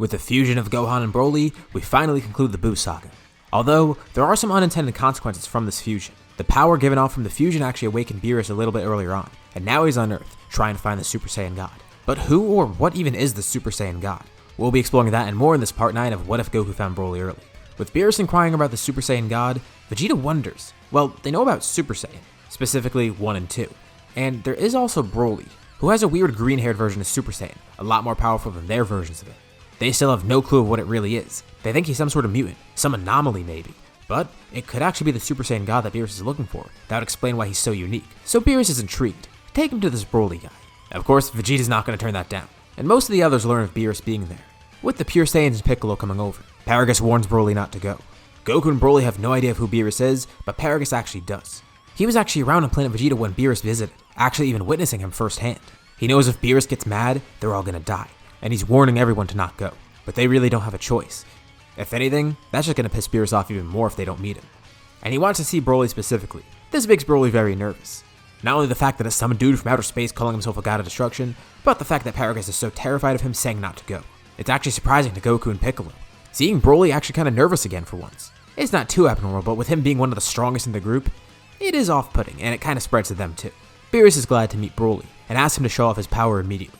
With the fusion of Gohan and Broly, we finally conclude the Buu saga. Although, there are some unintended consequences from this fusion. The power given off from the fusion actually awakened Beerus a little bit earlier on, and now he's on Earth, trying to find the Super Saiyan God. But who or what even is the Super Saiyan God? We'll be exploring that and more in this part 9 of What If Goku Found Broly Early. With Beerus inquiring about the Super Saiyan God, Vegeta wonders. Well, they know about Super Saiyan, specifically 1 and 2. And there is also Broly, who has a weird green-haired version of Super Saiyan, a lot more powerful than their versions of it. They still have no clue of what it really is. They think he's some sort of mutant, some anomaly maybe. But it could actually be the Super Saiyan God that Beerus is looking for. That would explain why he's so unique. So Beerus is intrigued. Take him to this Broly guy. Of course, Vegeta's not going to turn that down. And most of the others learn of Beerus being there. With the Pure Saiyans and Piccolo coming over, Paragus warns Broly not to go. Goku and Broly have no idea of who Beerus is, but Paragus actually does. He was actually around on Planet Vegeta when Beerus visited, actually even witnessing him firsthand. He knows if Beerus gets mad, they're all going to die. And he's warning everyone to not go. But they really don't have a choice. If anything, that's just going to piss Beerus off even more if they don't meet him. And he wants to see Broly specifically. This makes Broly very nervous. Not only the fact that it's some dude from outer space calling himself a god of destruction, but the fact that Paragus is so terrified of him saying not to go. It's actually surprising to Goku and Piccolo. Seeing Broly actually kind of nervous again for once. It's not too abnormal, but with him being one of the strongest in the group, it is off-putting, and it kind of spreads to them too. Beerus is glad to meet Broly, and asks him to show off his power immediately.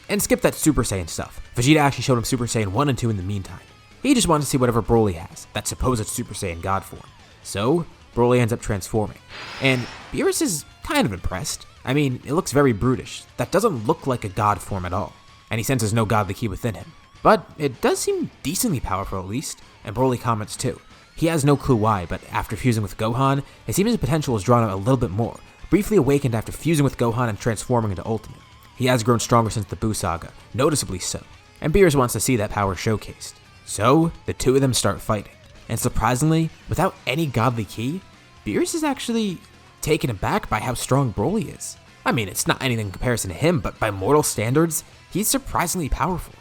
And skip that Super Saiyan stuff. Vegeta actually showed him Super Saiyan 1 and 2 in the meantime. He just wanted to see whatever Broly has, that supposed Super Saiyan God form. So, Broly ends up transforming. And Beerus is kind of impressed. I mean, it looks very brutish. That doesn't look like a god form at all. And he senses no godly ki within him. But it does seem decently powerful at least, and Broly comments too. He has no clue why, but after fusing with Gohan, it seems his potential is drawn out a little bit more, briefly awakened after fusing with Gohan and transforming into Ultimate. He has grown stronger since the Buu saga, noticeably so, and Beerus wants to see that power showcased. So, the two of them start fighting, and surprisingly, without any godly ki, Beerus is actually taken aback by how strong Broly is. I mean, it's not anything in comparison to him, but by mortal standards, he's surprisingly powerful.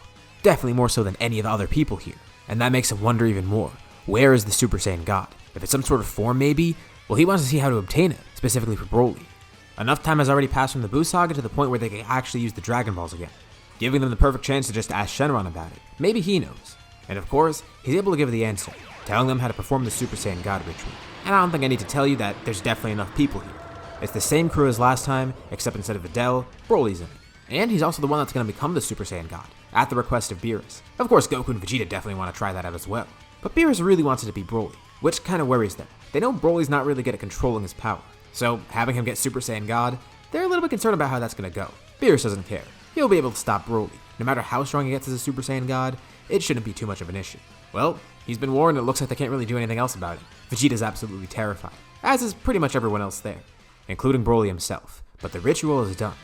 Definitely more so than any of the other people here, and that makes him wonder even more, where is the Super Saiyan God? If it's some sort of form maybe, well he wants to see how to obtain it, specifically for Broly. Enough time has already passed from the Buu saga to the point where they can actually use the Dragon Balls again, giving them the perfect chance to just ask Shenron about it. Maybe he knows. And of course, he's able to give the answer, telling them how to perform the Super Saiyan God ritual. And I don't think I need to tell you that there's definitely enough people here. It's the same crew as last time, except instead of Videl, Broly's in it. And he's also the one that's going to become the Super Saiyan God, at the request of Beerus. Of course, Goku and Vegeta definitely want to try that out as well. But Beerus really wants it to be Broly, which kind of worries them. They know Broly's not really good at controlling his power. So, having him get Super Saiyan God, they're a little bit concerned about how that's going to go. Beerus doesn't care. He'll be able to stop Broly. No matter how strong he gets as a Super Saiyan God, it shouldn't be too much of an issue. Well, he's been warned and it looks like they can't really do anything else about it. Vegeta's absolutely terrified, as is pretty much everyone else there, including Broly himself. But the ritual is done,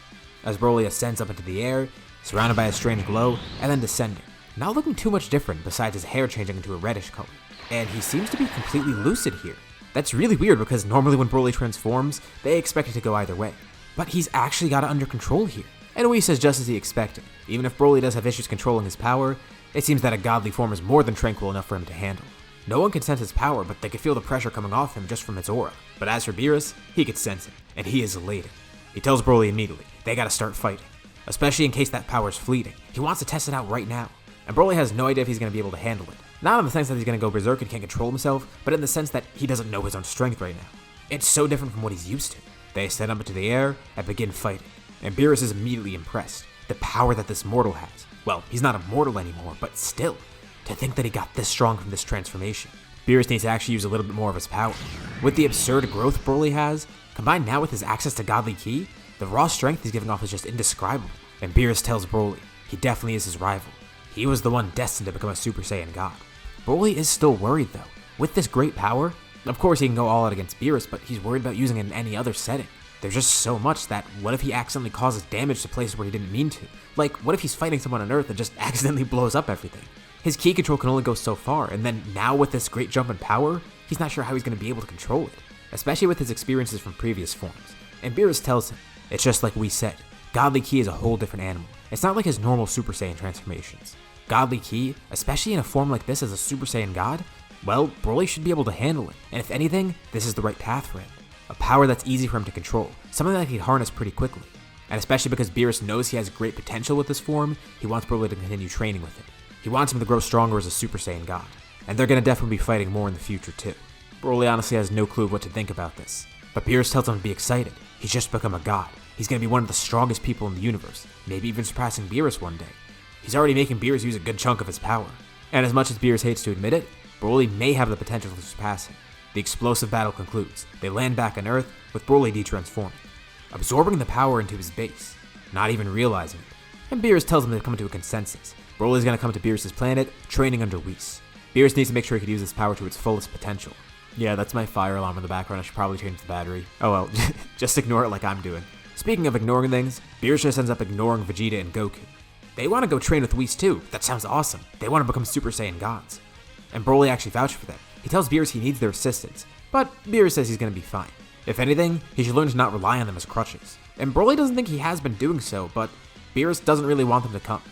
as Broly ascends up into the air, surrounded by a strange glow, and then descending, not looking too much different besides his hair changing into a reddish color. And he seems to be completely lucid here. That's really weird because normally when Broly transforms, they expect it to go either way. But he's actually got it under control here. And Whis says just as he expected. Even if Broly does have issues controlling his power, it seems that a godly form is more than tranquil enough for him to handle. No one can sense his power, but they can feel the pressure coming off him just from his aura. But as for Beerus, he can sense it, and he is elated. He tells Broly immediately, they gotta start fighting. Especially in case that power's fleeting. He wants to test it out right now. And Broly has no idea if he's gonna be able to handle it. Not in the sense that he's gonna go berserk and can't control himself, but in the sense that he doesn't know his own strength right now. It's so different from what he's used to. They ascend up into the air and begin fighting. And Beerus is immediately impressed. The power that this mortal has. Well, he's not a mortal anymore, but still. To think that he got this strong from this transformation. Beerus needs to actually use a little bit more of his power. With the absurd growth Broly has, combined now with his access to godly ki, the raw strength he's giving off is just indescribable. And Beerus tells Broly, he definitely is his rival. He was the one destined to become a Super Saiyan God. Broly is still worried though. With this great power, of course he can go all out against Beerus, but he's worried about using it in any other setting. There's just so much that what if he accidentally causes damage to places where he didn't mean to? Like, what if he's fighting someone on Earth and just accidentally blows up everything? His ki control can only go so far, and then now with this great jump in power, he's not sure how he's going to be able to control it, especially with his experiences from previous forms. And Beerus tells him, it's just like we said, godly ki is a whole different animal. It's not like his normal Super Saiyan transformations. Godly ki, especially in a form like this as a Super Saiyan God, well, Broly should be able to handle it, and if anything, this is the right path for him. A power that's easy for him to control, something that he'd harness pretty quickly. And especially because Beerus knows he has great potential with this form, he wants Broly to continue training with it. He wants him to grow stronger as a Super Saiyan God, and they're gonna definitely be fighting more in the future too. Broly honestly has no clue what to think about this, but Beerus tells him to be excited. He's just become a god. He's gonna be one of the strongest people in the universe, maybe even surpassing Beerus one day. He's already making Beerus use a good chunk of his power, and as much as Beerus hates to admit it, Broly may have the potential to surpass him. The explosive battle concludes. They land back on Earth with Broly de-transforming, absorbing the power into his base, not even realizing it. And Beerus tells him to come to a consensus. Broly's gonna come to Beerus' planet, training under Whis. Beerus needs to make sure he can use his power to its fullest potential. Yeah, that's my fire alarm in the background. I should probably change the battery. Oh well, just ignore it like I'm doing. Speaking of ignoring things, Beerus just ends up ignoring Vegeta and Goku. They want to go train with Whis too. That sounds awesome. They want to become Super Saiyan gods. And Broly actually vouched for them. He tells Beerus he needs their assistance, but Beerus says he's going to be fine. If anything, he should learn to not rely on them as crutches. And Broly doesn't think he has been doing so, but Beerus doesn't really want them to come.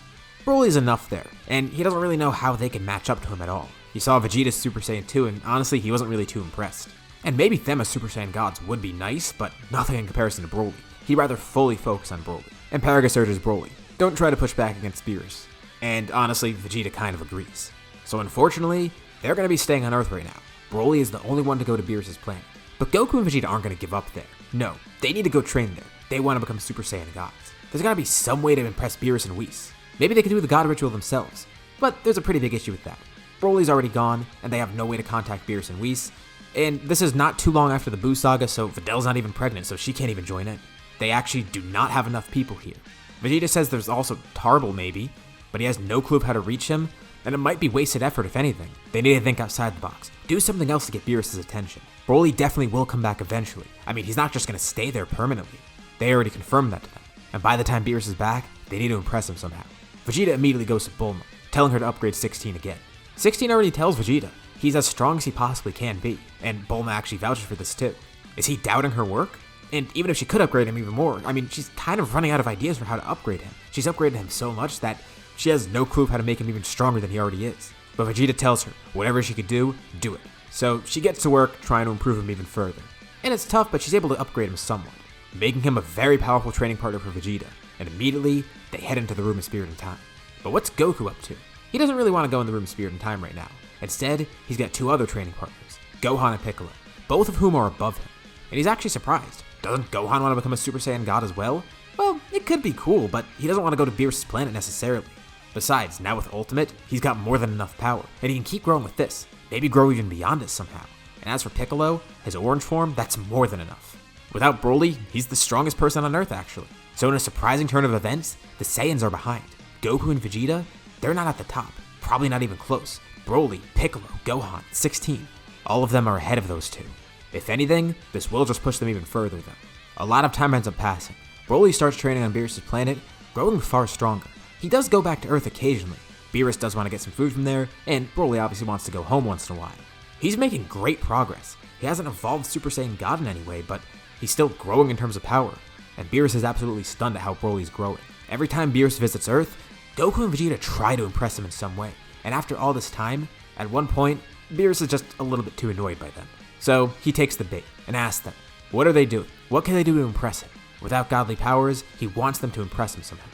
Broly's enough there, and he doesn't really know how they can match up to him at all. He saw Vegeta's Super Saiyan 2, and honestly, he wasn't really too impressed. And maybe them as Super Saiyan gods would be nice, but nothing in comparison to Broly. He'd rather fully focus on Broly. And Paragus urges Broly, don't try to push back against Beerus. And honestly, Vegeta kind of agrees. So unfortunately, they're going to be staying on Earth right now. Broly is the only one to go to Beerus' planet. But Goku and Vegeta aren't going to give up there. No, they need to go train there. They want to become Super Saiyan gods. There's got to be some way to impress Beerus and Whis. Maybe they can do the god ritual themselves. But there's a pretty big issue with that. Broly's already gone, and they have no way to contact Beerus and Whis. And this is not too long after the Buu saga, so Videl's not even pregnant, so she can't even join in. They actually do not have enough people here. Vegeta says there's also Tarble maybe, but he has no clue of how to reach him, and it might be wasted effort if anything. They need to think outside the box. Do something else to get Beerus' attention. Broly definitely will come back eventually. I mean, he's not just going to stay there permanently. They already confirmed that to them. And by the time Beerus is back, they need to impress him somehow. Vegeta immediately goes to Bulma, telling her to upgrade 16 again. 16 already tells Vegeta he's as strong as he possibly can be, and Bulma actually vouches for this too. Is he doubting her work? And even if she could upgrade him even more, I mean, she's kind of running out of ideas for how to upgrade him. She's upgraded him so much that she has no clue of how to make him even stronger than he already is. But Vegeta tells her, whatever she could do it. So she gets to work trying to improve him even further. And it's tough, but she's able to upgrade him somewhat, making him a very powerful training partner for Vegeta. And immediately, they head into the Room of Spirit and Time. But what's Goku up to? He doesn't really want to go in the Room of Spirit and Time right now. Instead, he's got two other training partners, Gohan and Piccolo, both of whom are above him. And he's actually surprised. Doesn't Gohan want to become a Super Saiyan God as well? Well, it could be cool, but he doesn't want to go to Beerus' planet necessarily. Besides, now with Ultimate, he's got more than enough power, and he can keep growing with this, maybe grow even beyond it somehow. And as for Piccolo, his orange form, that's more than enough. Without Broly, he's the strongest person on Earth actually. So in a surprising turn of events, the Saiyans are behind. Goku and Vegeta, they're not at the top, probably not even close. Broly, Piccolo, Gohan, 16, all of them are ahead of those two. If anything, this will just push them even further though. A lot of time ends up passing. Broly starts training on Beerus' planet, growing far stronger. He does go back to Earth occasionally. Beerus does want to get some food from there, and Broly obviously wants to go home once in a while. He's making great progress. He hasn't evolved Super Saiyan God in any way, but he's still growing in terms of power. And Beerus is absolutely stunned at how Broly's growing. Every time Beerus visits Earth, Goku and Vegeta try to impress him in some way. And after all this time, at one point, Beerus is just a little bit too annoyed by them. So he takes the bait and asks them, what are they doing? What can they do to impress him? Without godly powers, he wants them to impress him somehow.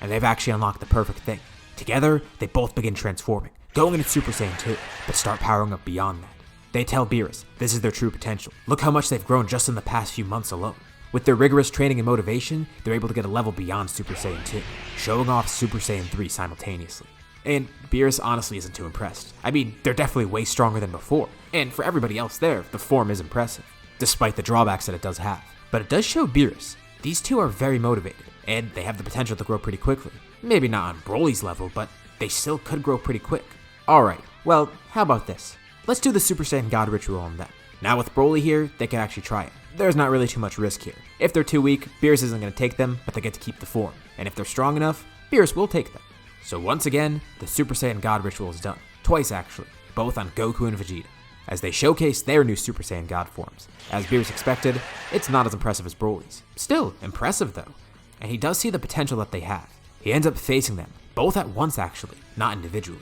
And they've actually unlocked the perfect thing. Together, they both begin transforming, going into Super Saiyan 2, but start powering up beyond that. They tell Beerus this is their true potential. Look how much they've grown just in the past few months alone. With their rigorous training and motivation, they're able to get a level beyond Super Saiyan 2, showing off Super Saiyan 3 simultaneously. And Beerus honestly isn't too impressed. I mean, they're definitely way stronger than before, and for everybody else there, the form is impressive, despite the drawbacks that it does have. But it does show Beerus these two are very motivated, and they have the potential to grow pretty quickly. Maybe not on Broly's level, but they still could grow pretty quick. Alright, well, how about this? Let's do the Super Saiyan God ritual on them. Now with Broly here, they can actually try it. There's not really too much risk here. If they're too weak, Beerus isn't going to take them, but they get to keep the form. And if they're strong enough, Beerus will take them. So once again, the Super Saiyan God ritual is done. Twice actually, both on Goku and Vegeta, as they showcase their new Super Saiyan God forms. As Beerus expected, it's not as impressive as Broly's. Still, impressive though. And he does see the potential that they have. He ends up facing them, both at once actually, not individually.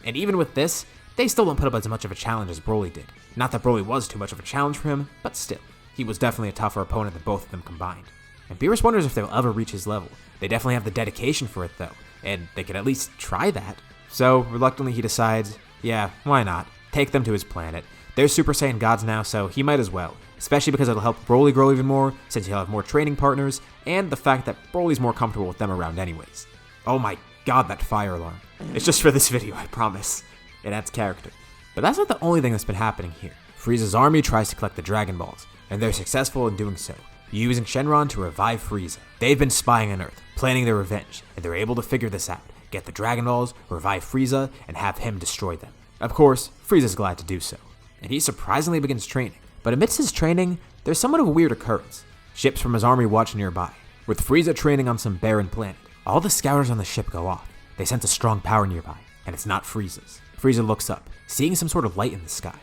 And even with this, they still don't put up as much of a challenge as Broly did. Not that Broly was too much of a challenge for him, but still, he was definitely a tougher opponent than both of them combined. And Beerus wonders if they'll ever reach his level. They definitely have the dedication for it though, and they could at least try that. So, reluctantly he decides, yeah, why not? Take them to his planet. They're Super Saiyan Gods now, so he might as well. Especially because it'll help BROLY grow even more, since he'll have more training partners, and the fact that BROLY's more comfortable with them around anyways. Oh my god, that fire alarm. It's just for this video, I promise. It adds character. But that's not the only thing that's been happening here. Frieza's army tries to collect the Dragon Balls, and they're successful in doing so, using Shenron to revive Frieza. They've been spying on Earth, planning their revenge, and they're able to figure this out, get the Dragon Balls, revive Frieza, and have him destroy them. Of course, Frieza's glad to do so, and he surprisingly begins training. But amidst his training, there's somewhat of a weird occurrence. Ships from his army watch nearby. With Frieza training on some barren planet, all the scouters on the ship go off. They sense a strong power nearby, and it's not Frieza's. Frieza looks up, seeing some sort of light in the sky.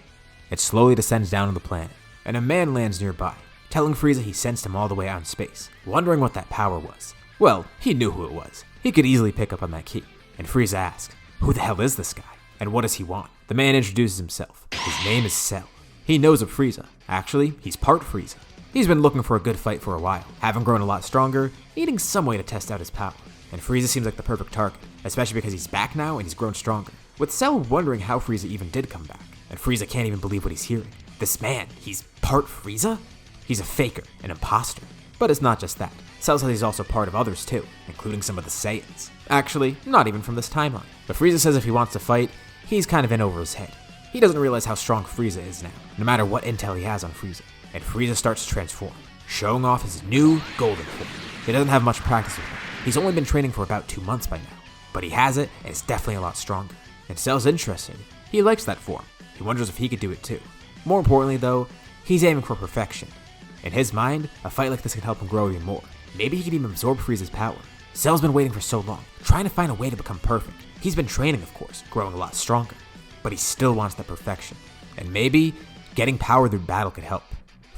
It slowly descends down on the planet, and a man lands nearby, telling Frieza he sensed him all the way out in space, wondering what that power was. Well, he knew who it was. He could easily pick up on that key. And Frieza asks, who the hell is this guy? And what does he want? The man introduces himself. His name is Cell. He knows of Frieza. Actually, he's part Frieza. He's been looking for a good fight for a while, having grown a lot stronger, needing some way to test out his power. And Frieza seems like the perfect target, especially because he's back now and he's grown stronger. With Cell wondering how Frieza even did come back, and Frieza can't even believe what he's hearing. This man, he's part Frieza? He's a faker, an imposter. But it's not just that. Cell says he's also part of others too, including some of the Saiyans. Actually, not even from this timeline. But Frieza says if he wants to fight, he's kind of in over his head. He doesn't realize how strong Frieza is now, no matter what intel he has on Frieza. And Frieza starts to transform, showing off his new golden form. He doesn't have much practice with it. He's only been training for about 2 months by now. But he has it, and it's definitely a lot stronger. And Cell's interested. He likes that form. He wonders if he could do it too. More importantly though, he's aiming for perfection. In his mind, a fight like this could help him grow even more. Maybe he could even absorb Frieza's power. Cell's been waiting for so long, trying to find a way to become perfect. He's been training, of course, growing a lot stronger. But he still wants that perfection. And maybe getting power through battle could help.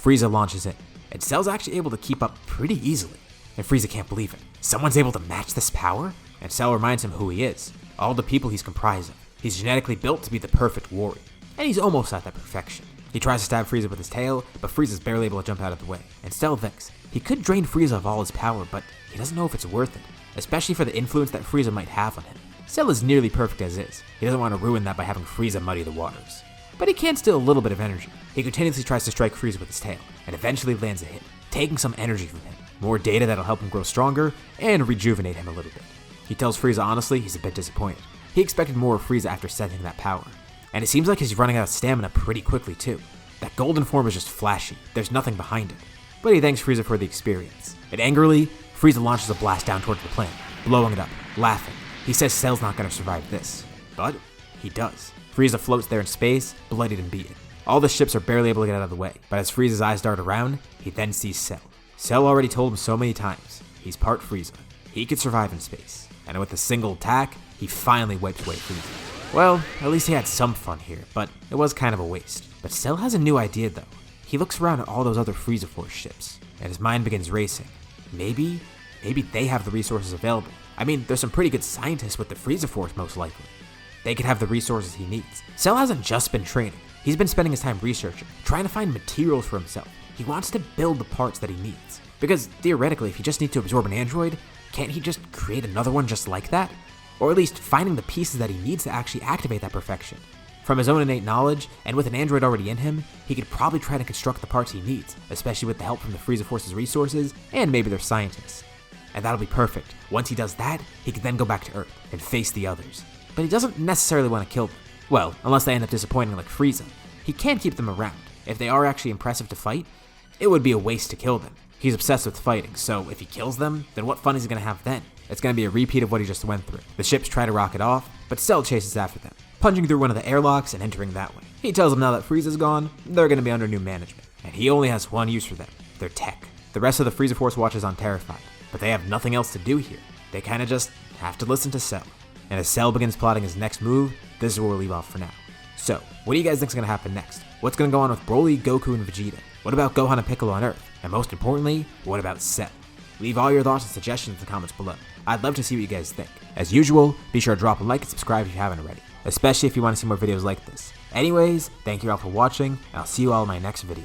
Frieza launches in, and Cell's actually able to keep up pretty easily. And Frieza can't believe it. Someone's able to match this power? And Cell reminds him who he is, all the people he's comprised of. He's genetically built to be the perfect warrior, and he's almost at that perfection. He tries to stab Frieza with his tail, but Frieza's barely able to jump out of the way. And Cell thinks he could drain Frieza of all his power, but he doesn't know if it's worth it, especially for the influence that Frieza might have on him. Cell is nearly perfect as is. He doesn't want to ruin that by having Frieza muddy the waters. But he can steal a little bit of energy. He continuously tries to strike Frieza with his tail, and eventually lands a hit, taking some energy from him. More data that'll help him grow stronger, and rejuvenate him a little bit. He tells Frieza honestly he's a bit disappointed. He expected more of Frieza after sensing that power. And it seems like he's running out of stamina pretty quickly too. That golden form is just flashy, there's nothing behind it. But he thanks Frieza for the experience. And angrily, Frieza launches a blast down towards the planet, blowing it up, laughing. He says Cell's not gonna survive this. But he does. Frieza floats there in space, bloodied and beaten. All the ships are barely able to get out of the way, but as Frieza's eyes dart around, he then sees Cell. Cell already told him so many times, he's part Frieza. He could survive in space. And with a single attack, he finally wipes away Frieza. Well, at least he had some fun here, but it was kind of a waste. But Cell has a new idea though. He looks around at all those other Frieza Force ships, and his mind begins racing. Maybe they have the resources available. I mean, there's some pretty good scientists with the Frieza Force most likely. They could have the resources he needs. Cell hasn't just been training. He's been spending his time researching, trying to find materials for himself. He wants to build the parts that he needs. Because theoretically, if he just needs to absorb an android, can't he just create another one just like that? Or at least finding the pieces that he needs to actually activate that perfection. From his own innate knowledge, and with an android already in him, he could probably try to construct the parts he needs, especially with the help from the Frieza Force's resources, and maybe their scientists. And that'll be perfect. Once he does that, he can then go back to Earth and face the others. But he doesn't necessarily want to kill them. Well, unless they end up disappointing like Frieza. He can't keep them around. If they are actually impressive to fight, it would be a waste to kill them. He's obsessed with fighting, so if he kills them, then what fun is he going to have then? It's going to be a repeat of what he just went through. The ships try to rocket off, but Cell chases after them, punching through one of the airlocks and entering that way. He tells them now that Frieza's gone, they're going to be under new management, and he only has one use for them, their tech. The rest of the Frieza Force watches on terrified, but they have nothing else to do here. They kind of just have to listen to Cell. And as Cell begins plotting his next move, this is where we'll leave off for now. So, what do you guys think is going to happen next? What's going to go on with BROLY, Goku, and Vegeta? What about Gohan and Piccolo on Earth? And most importantly, what about Cell? Leave all your thoughts and suggestions in the comments below. I'd love to see what you guys think. As usual, be sure to drop a like and subscribe if you haven't already, especially if you want to see more videos like this. Anyways, thank you all for watching, and I'll see you all in my next video.